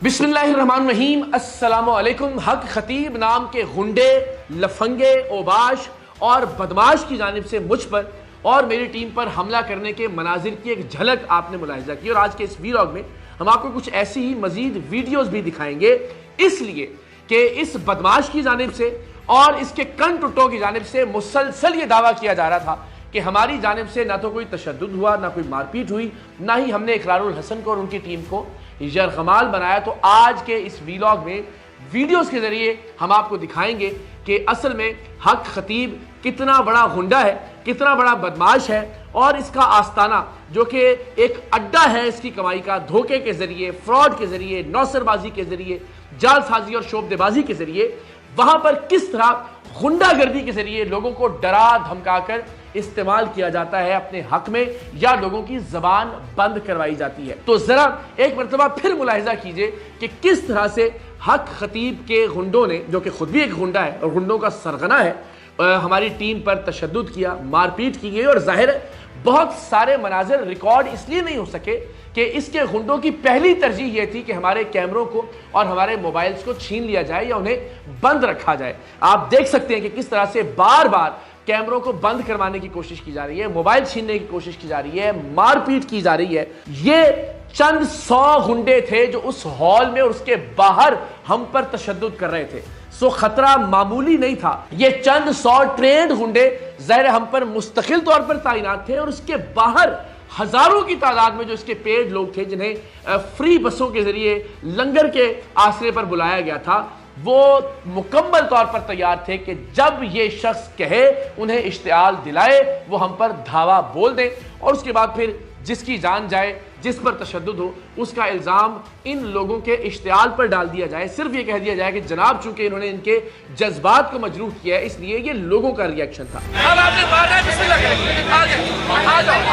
बिस्मिल्लाहिर्रहमानिर्रहीम। अस्सलामुअलैकुम। हक खतीब नाम के गुंडे, लफंगे, ओबाश और बदमाश की जानिब से मुझ पर और मेरी टीम पर हमला करने के मनाजिर की एक झलक आपने मुलाहिजा की और आज के इस वीलॉग में हम आपको कुछ ऐसी ही मजीद वीडियोस भी दिखाएंगे, इसलिए कि इस बदमाश की जानिब से और इसके कंटुटों की जानिब से मुसलसल ये दावा किया जा रहा था कि हमारी जानिब से ना तो कोई तशद्दुद हुआ, ना कोई मारपीट हुई, ना ही हमने इकरारुल हसन को और उनकी टीम को यरगमाल बनाया। तो आज के इस वीलॉग में वीडियोस के जरिए हम आपको दिखाएंगे कि असल में हक खतीब कितना बड़ा गुंडा है, कितना बड़ा बदमाश है और इसका आस्ताना जो कि एक अड्डा है इसकी कमाई का, धोखे के जरिए, फ्रॉड के जरिए, नौसरबाजी के जरिए, जालसाजी और शोबदेबाजी के जरिए वहां पर किस तरह गुंडागर्दी के जरिए लोगों को डरा धमकाकर इस्तेमाल किया जाता है अपने हक में या लोगों की जबान बंद करवाई जाती है। तो जरा एक मरतबा फिर मुलाहिजा कीजिए कि किस तरह से हक खतीब के गुंडों ने, जो कि खुद भी एक गुंडा है और गुंडों का सरगना है, हमारी टीम पर तशद्दुद किया, मारपीट की गई और जाहिर है बहुत सारे मनाजिर रिकॉर्ड इसलिए नहीं हो सके कि इसके गुंडों की पहली तरजीह यह थी कि हमारे कैमरों को और हमारे मोबाइल्स को छीन लिया जाए या उन्हें बंद रखा जाए। आप देख सकते हैं कि किस तरह से बार बार कैमरों को बंद करवाने की कोशिश की जा रही है, मोबाइल छीनने की कोशिश की जा रही है, मारपीट की जा रही है। ये चंद 100 गुंडे थे जो उस हॉल में और उसके बाहर हम पर तशद्दुद कर रहे थे। सो खतरा मामूली नहीं था। ये चंद 100 ट्रेंड गुंडे ज़ाहिर हम पर मुस्तकिल तौर पर तैनात थे और उसके बाहर हजारों की तादाद में जो इसके पेड लोग थे जिन्हें फ्री बसों के जरिए लंगर के आसरे पर बुलाया गया था, वो मुकम्मल तौर पर तैयार थे कि जब ये शख्स कहे, उन्हें इश्तियाल दिलाए, वो हम पर धावा बोल दें और उसके बाद फिर जिसकी जान जाए, जिस पर तशद्दुद हो, उसका इल्ज़ाम इन लोगों के इश्तियाल पर डाल दिया जाए। सिर्फ ये कह दिया जाए कि जनाब चूंकि इन्होंने इनके जज्बात को मजरूह किया है इसलिए ये लोगों का रिएक्शन था। अब आपने मारना है, बिस्मिल्लाह, आ जाओ।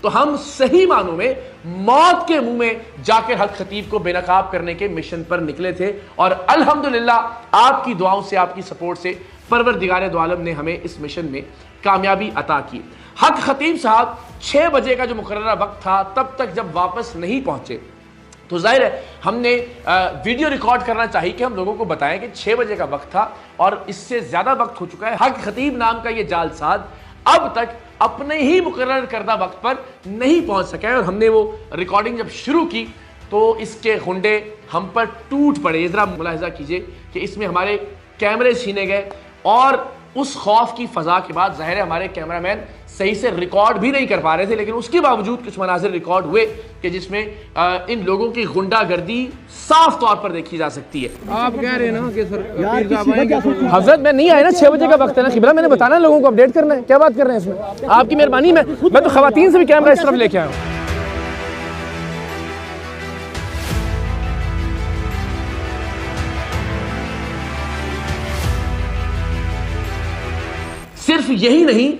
तो हम सही मानों में मौत के मुंह में जाकर हक खतीब को बेनकाब करने के मिशन पर निकले थे और अल्हम्दुलिल्लाह आपकी दुआओं से, आपकी सपोर्ट से परवरदिगार दो आलम ने हमें इस मिशन में कामयाबी अता की। हक खतीब साहब 6 बजे का जो मुकर्ररा वक्त था तब तक जब वापस नहीं पहुंचे तो जाहिर है हमने वीडियो रिकॉर्ड करना चाहिए कि हम लोगों को बताएं कि 6 बजे का वक्त था और इससे ज्यादा वक्त हो चुका है। हक खतीब नाम का ये जालसाज अब तक अपने ही मुकर्रर करदा वक्त पर नहीं पहुंच सका है और हमने वो रिकॉर्डिंग जब शुरू की तो इसके गुंडे हम पर टूट पड़े। जरा मुलाहिजा कीजिए कि इसमें हमारे कैमरे छीने गए और उस खौफ की फजा के बाद जाहिर है हमारे कैमरामैन सही से रिकॉर्ड भी नहीं कर पा रहे थे, लेकिन उसके बावजूद कुछ मनाजिर रिकॉर्ड हुए कि जिसमें इन लोगों की गुंडागर्दी साफ तौर पर देखी जा सकती है। आप कह रहे हैं ना कि सर हजरत मैं नहीं आया ना, 6 बजे का वक्त है ना खिबरा, मैंने बताना लोगों को अपडेट करना है। क्या बात कर रहे हैं इसमें? आपकी मेहरबानी। मैं तो खवातीन से भी कैमरा इस तरफ लेके आया हूँ। सिर्फ यही नहीं,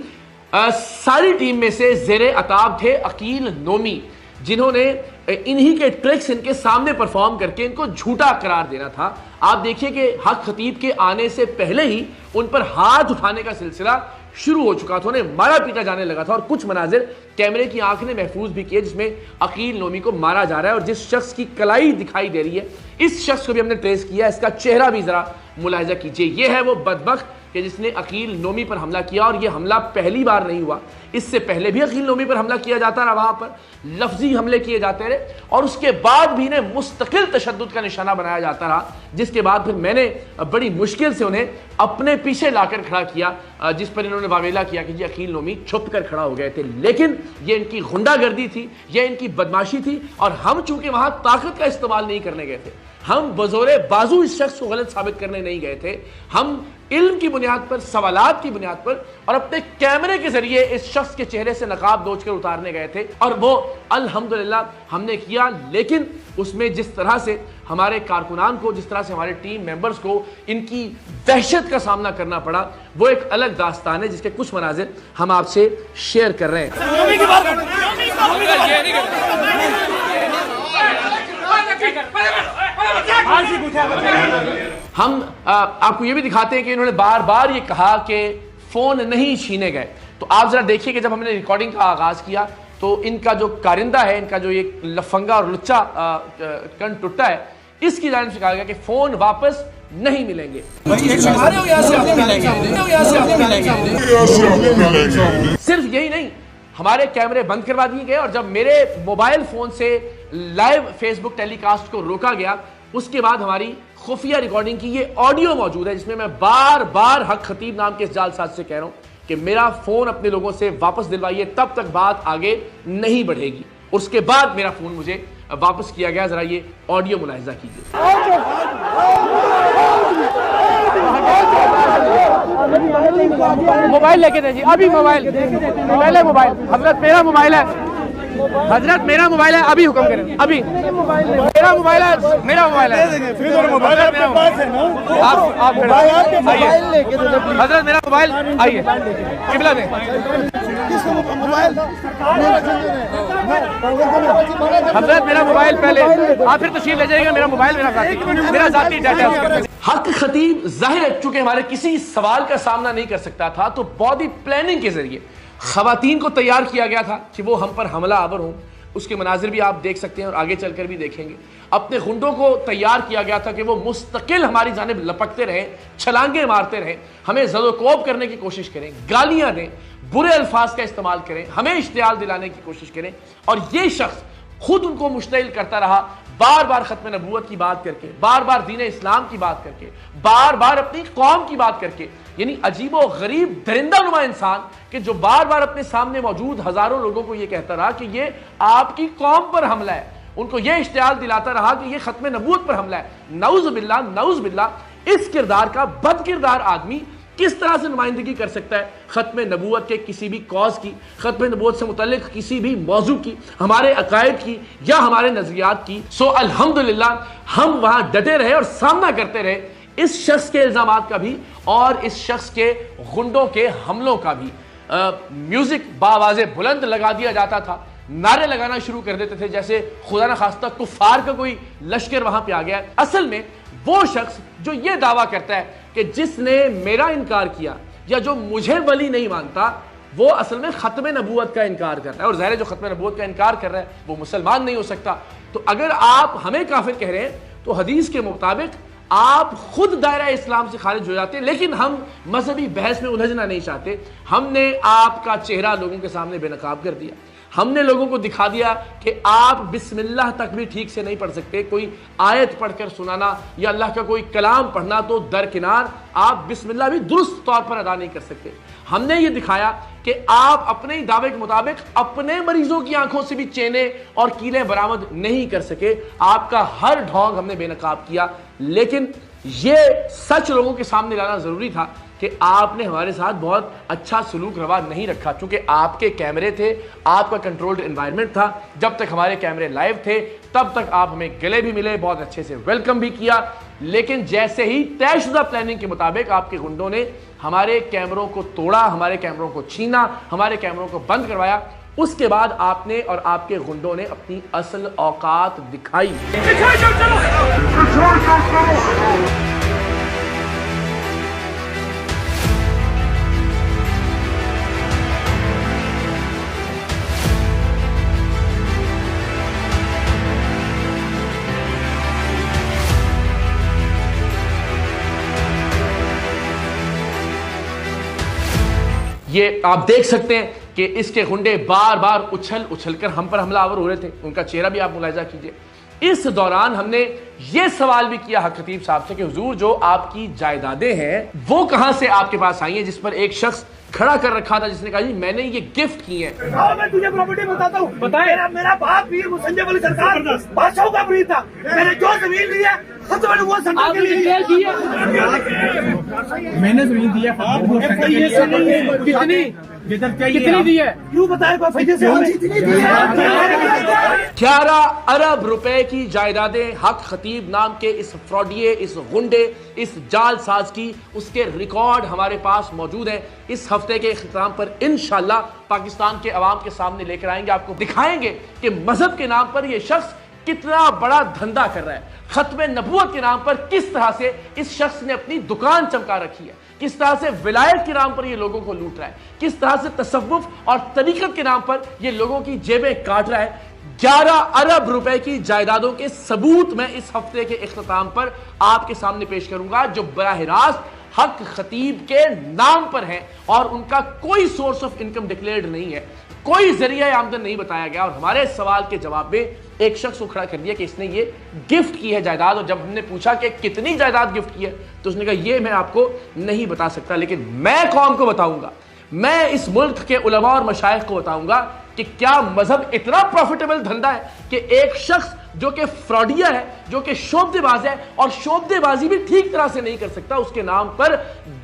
सारी टीम में से ज़ेरे अताब थे अकील नोमी, जिन्होंने इन्हीं के ट्रिक्स इनके सामने परफॉर्म करके इनको झूठा करार देना था। आप देखिए कि हक खतीब के आने से पहले ही उन पर हाथ उठाने का सिलसिला शुरू हो चुका था, उन्हें मारा पीटा जाने लगा था और कुछ मनाजिर कैमरे की आंख ने महफूज भी किए जिसमें अकील नोमी को मारा जा रहा है और जिस शख्स की कलाई दिखाई दे रही है इस शख्स को भी हमने ट्रेस किया। इसका चेहरा भी जरा मुलाहिजा कीजिए। यह है वो बदबख्त कि जिसने अकील नोमी पर हमला किया और यह हमला पहली बार नहीं हुआ, इससे पहले भी अकील नोमी पर हमला किया जाता रहा, वहां पर लफ्जी हमले किए जाते रहे और उसके बाद भी इन्हें मुस्तकिल तशद्दुद का निशाना बनाया जाता रहा, जिसके बाद फिर मैंने बड़ी मुश्किल से उन्हें अपने पीछे लाकर खड़ा किया, जिस पर इन्होंने वावेला किया कि जी अकील नोमी छुप कर खड़ा हो गए थे। लेकिन ये इनकी गुंडागर्दी थी, यह इनकी बदमाशी थी और हम चूंकि वहां ताकत का इस्तेमाल नहीं करने गए थे, हम बजोरे बाजू इस शख्स को गलत साबित करने नहीं गए थे, हम इल्म की बुनियाद पर, सवालात की बुनियाद पर और अपने कैमरे के जरिए इस शख्स के चेहरे से नकाब दोच कर उतारने गए थे और वो अल्हम्दुलिल्लाह हमने किया। लेकिन उसमें जिस तरह से हमारे कारकुनान को, जिस तरह से हमारे टीम मेंबर्स को इनकी दहशत का सामना करना पड़ा, वो एक अलग दास्तान है जिसके कुछ मनाजिर हम आपसे शेयर कर रहे हैं। हम आपको ये भी दिखाते हैं कि इन्होंने बार बार ये कहा कि फोन नहीं छीने गए। तो आप जरा देखिए कि जब हमने रिकॉर्डिंग का आगाज किया तो इनका जो कारिंदा है, इनका जो ये लफंगा और लुच्चा कन टुट्टा है, इसकी जानिब से कहा गया कि फोन वापस नहीं मिलेंगे। सिर्फ यही नहीं, हमारे कैमरे बंद करवा दिए गए और जब मेरे मोबाइल फोन से लाइव फेसबुक टेलीकास्ट को रोका गया, उसके बाद हमारी खुफिया रिकॉर्डिंग की ये ऑडियो मौजूद है जिसमें मैं बार बार हक खतीब नाम के इस जालसाज से कह रहा हूं कि मेरा फोन अपने लोगों से वापस दिलवाइए, तब तक बात आगे नहीं बढ़ेगी। उसके बाद मेरा फोन मुझे वापस किया गया। जरा ये ऑडियो मुलाहिजा कीजिए। मोबाइल लेके दे जी, अभी मोबाइल पहले मोबाइल। हजरत मेरा मोबाइल है, हजरत मेरा मोबाइल है, अभी हुक्म करें। अभी मेरा मोबाइल है, मेरा मोबाइल है। आप हजरत मेरा मोबाइल आइए, किबला दें। हजरत मेरा मोबाइल पहले, आप फिर तशरीफ ले जाइएगा। मेरा मोबाइल मेरा जाती डाटा है। हक खतीब जाहिर है चूंकि हमारे किसी सवाल का सामना नहीं कर सकता था, तो बॉडी प्लानिंग के जरिए खवातीन को तैयार किया गया था कि वो हम पर हमला आवर हों। उसके मनाजिर भी आप देख सकते हैं और आगे चलकर भी देखेंगे। अपने गुंडों को तैयार किया गया था कि वो मुस्तकिल हमारी जानिब लपकते रहें, छलांगे मारते रहें, हमें ज़दोकोब करने की कोशिश करें, गालियां दें, बुरे अल्फाज का इस्तेमाल करें, हमें इश्तियाल दिलाने की कोशिश करें। और ये शख्स खुद उनको मुश्तइल करता रहा, बार बार खत्म नबूवत की बात करके, बार बार दीन इस्लाम की बात करके, बार बार अपनी कौम की बात करके। यानी अजीबो गरीब दरिंदा नुमा इंसान कि जो बार बार अपने सामने मौजूद हजारों लोगों को यह कहता रहा कि ये आपकी कौम पर हमला है, उनको यह इश्तियाल दिलाता रहा कि यह खत्म नबूवत पर हमला है। नऊज़ बिल्लाह, इस किरदार का बद किरदार आदमी किस तरह से नुमाइंदगी कर सकता है खत्म नबूवत के किसी भी कॉज की, खत्म नबूवत से मुतल्लिक किसी भी मौजू की, हमारे अकायद की या हमारे नजरियात की। सो अल्हम्दुलिल्लाह हम वहां डटे रहे और सामना करते रहे इस शख्स के इल्जामात का भी और इस शख्स के गुंडों के हमलों का भी। म्यूजिक बावाज़े बुलंद लगा दिया जाता था, नारे लगाना शुरू कर देते थे जैसे खुदा न खास्ता कुफार का कोई लश्कर वहां पे आ गया। असल में वो शख्स जो ये दावा करता है कि जिसने मेरा इनकार किया या जो मुझे वली नहीं मानता, वो असल में खत्म नबूवत का इनकार कर रहा है। और ज़ाहिर है जो खत्म नबूवत का इनकार कर रहा है वो मुसलमान नहीं हो सकता। तो अगर आप हमें काफिर कह रहे हैं तो हदीस के मुताबिक आप खुद दायरा इस्लाम से खारिज हो जाते। लेकिन हम मजहबी बहस में उलझना नहीं चाहते। हमने आपका चेहरा लोगों के सामने बेनकाब कर दिया। हमने लोगों को दिखा दिया कि आप बिस्मिल्लाह तक भी ठीक से नहीं पढ़ सकते। कोई आयत पढ़कर सुनाना या अल्लाह का कोई कलाम पढ़ना तो दरकिनार, आप बिस्मिल्लाह भी दुरुस्त तौर पर अदा नहीं कर सकते। हमने ये दिखाया कि आप अपने ही दावे के मुताबिक अपने मरीजों की आंखों से भी चेने और कीलें बरामद नहीं कर सके। आपका हर ढोंग हमने बेनकाब किया। लेकिन ये सच लोगों के सामने लाना जरूरी था कि आपने हमारे साथ बहुत अच्छा सलूक रवा नहीं रखा। चूंकि आपके कैमरे थे, आपका कंट्रोल्ड एनवायरनमेंट था, जब तक हमारे कैमरे लाइव थे तब तक आप हमें गले भी मिले, बहुत अच्छे से वेलकम भी किया। लेकिन जैसे ही तयशुदा प्लानिंग के मुताबिक आपके गुंडों ने हमारे कैमरों को तोड़ा, हमारे कैमरों को छीना, हमारे कैमरों को बंद करवाया, उसके बाद आपने और आपके गुंडों ने अपनी असल औकात दिखाई। ये आप देख सकते हैं कि इसके गुंडे बार बार उछल कर हम पर हमलावर हो रहे थे। उनका चेहरा भी आप मुलाहिजा कीजिए। इस दौरान हमने ये सवाल भी किया हक खतीब साहब से कि हुजूर जो आपकी जायदादें हैं वो कहां से आपके पास आई हैं, जिस पर एक शख्स खड़ा कर रखा था जिसने कहा जी मैंने ये गिफ्ट की है। मैं तुझे प्रॉपर्टी बताता हूँ। मेरा बाप भी संजय वाली सरकार बादशाहों का ब्रीद था। मैंने जो जमीन ली है आपने डिटेल दी है, मैंने तो नहीं दिया। कितनी दी है? क्यों बताए? 11 अरब रुपए की जायदादें हक खतीब नाम के इस फ्रॉडिये, इस गुंडे, इस जालसाज की, उसके रिकॉर्ड हमारे पास मौजूद है। इस हफ्ते के इख्तिताम पर इंशाल्लाह पाकिस्तान के अवाम के सामने लेकर आएंगे, आपको दिखाएंगे कि मजहब के नाम पर यह शख्स कितना बड़ा धंधा कर रहा है। खत्म नबूवत के नाम पर किस तरह से इस शख्स ने अपनी दुकान चमका रखी है, किस तरह से विलायत के नाम पर ये लोगों को लूट रहा है, किस तरह से तसव्वुफ और तरीकत के नाम पर ये लोगों की जेबें काट रहा है। 11 अरब रुपए की जायदादों के सबूत मैं इस हफ्ते के इख्तिताम पर आपके सामने पेश करूंगा, जो बराह रास्त हक खतीब के नाम पर है और उनका कोई सोर्स ऑफ इनकम डिक्लेयर्ड नहीं है, कोई जरिया आमदन नहीं बताया गया। और हमारे सवाल के जवाब में एक शख्स को खड़ा कर दिया कि इसने ये गिफ्ट की है जायदाद, और जब हमने पूछा कि कितनी जायदाद गिफ्ट की है तो उसने कहा ये मैं आपको नहीं बता सकता, लेकिन मैं कौम को बताऊंगा, मैं इस मुल्क के उलमा और मशाइख को बताऊंगा कि क्या मजहब इतना प्रॉफिटेबल धंधा है कि एक शख्स जो कि फ्रॉडिया है, जो कि शोबदेबाज है और शोबदेबाजी भी ठीक तरह से नहीं कर सकता, उसके नाम पर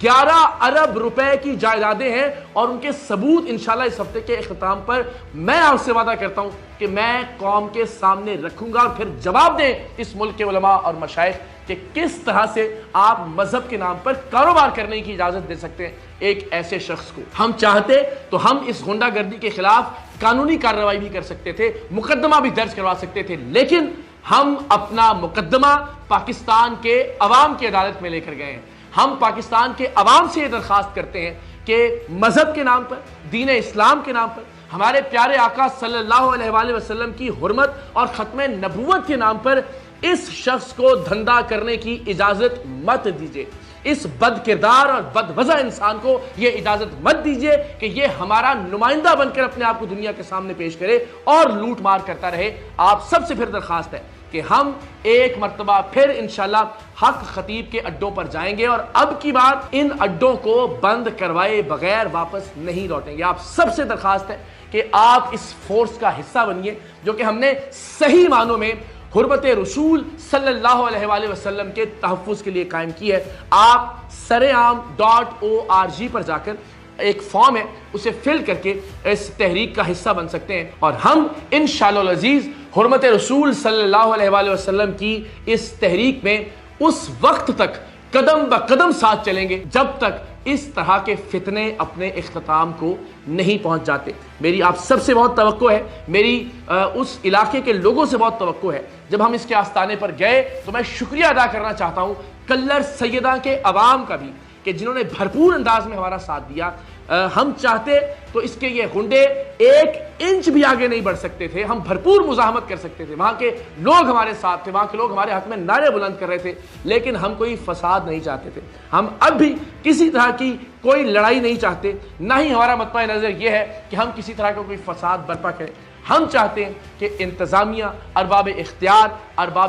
11 अरब रुपए की जायदादें हैं। और उनके सबूत इंशाल्लाह इस हफ्ते के इख्तिताम पर मैं आपसे वादा करता हूं कि मैं कौम के सामने रखूंगा और फिर जवाब दें इस मुल्क के उलमा और मशाइख कि किस तरह से आप मजहब के नाम पर कारोबार करने की इजाजत दे सकते हैं एक ऐसे शख्स को। हम चाहते तो हम इस गुंडागर्दी के खिलाफ कानूनी कार्रवाई भी कर सकते थे, मुकदमा भी दर्ज करवा सकते थे, लेकिन हम अपना मुकदमा पाकिस्तान के अवाम की अदालत में लेकर गए हैं। हम पाकिस्तान के अवाम से यह दरखास्त करते हैं कि मजहब के नाम पर, दीन इस्लाम के नाम पर, हमारे प्यारे आका सल्लल्लाहु अलैहि वसल्लम की हुर्मत और खत्म नबूवत के नाम पर इस शख्स को धंधा करने की इजाजत मत दीजिए। इस बद किरदार और बदवजह इंसान को यह इजाजत मत दीजिए कि यह हमारा नुमाइंदा बनकर अपने आप को दुनिया के सामने पेश करे और लूट मार करता रहे। आप सबसे फिर दरखास्त है कि हम एक मर्तबा फिर इंशाल्लाह हक खतीब के अड्डों पर जाएंगे और अब की बात इन अड्डों को बंद करवाए बगैर वापस नहीं लौटेंगे। आप सबसे दरखास्त है कि आप इस फोर्स का हिस्सा बनिए जो कि हमने सही मानों में हुर्मत रसूल सल्लल्लाहु अलैहि वसल्लम के तहफ़्फ़ुज़ के लिए कायम की है। आप saream.org पर जाकर एक फॉर्म है उसे फिल करके इस तहरीक का हिस्सा बन सकते हैं और हम इंशाअल्लाह अज़ीज़ हुर्मत रसूल सल्लल्लाहु अलैहि वसल्लम की इस तहरीक में उस वक्त तक कदम ब कदम साथ चलेंगे जब तक इस तरह के फितने अपने इख्तिताम को नहीं पहुंच जाते। मेरी आप सबसे बहुत तवक्को है, मेरी उस इलाके के लोगों से बहुत तवक्को है। जब हम इसके आस्ताने पर गए तो मैं शुक्रिया अदा करना चाहता हूं कल्लर सैयदा के अवाम का भी कि जिन्होंने भरपूर अंदाज में हमारा साथ दिया। हम चाहते तो इसके ये गुंडे 1 इंच भी आगे नहीं बढ़ सकते थे, हम भरपूर मुजाहमत कर सकते थे, वहां के लोग हमारे साथ थे, वहां के लोग हमारे हक में नारे बुलंद कर रहे थे, लेकिन हम कोई फसाद नहीं चाहते थे। हम अब भी किसी तरह की कोई लड़ाई नहीं चाहते, ना ही हमारा मतवा नजर यह है कि हम किसी तरह का कोई फसाद बर्पा करें। हम चाहते हैं कि इंतजामिया, अरबाब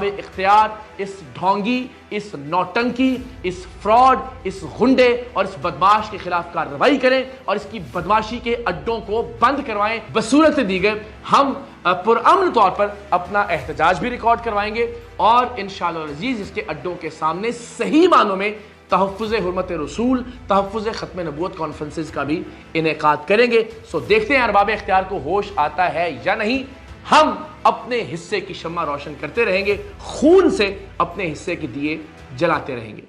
इख्तियार इस ढोंगी, इस नौटंकी, इस फ्रॉड, इस गुंडे और इस बदमाश के खिलाफ कार्रवाई करें और इसकी बदमाशी के अड्डों को बंद करवाएं। बसूरत दीगर हम पुरअमन तौर पर अपना एहतजाज भी रिकॉर्ड करवाएंगे और इंशाअल्लाह अज़ीज़ इसके अड्डों के सामने सही मानों में तहफ़्फ़ुज़ हुर्मत रसूल, तहफ़्फ़ुज़ ख़त्म नबूवत कॉन्फ्रेंसेस का भी इनेकाद करेंगे। सो देखते हैं अरबाब इख्तियार को होश आता है या नहीं। हम अपने हिस्से की शम्मा रोशन करते रहेंगे, खून से अपने हिस्से के दिए जलाते रहेंगे।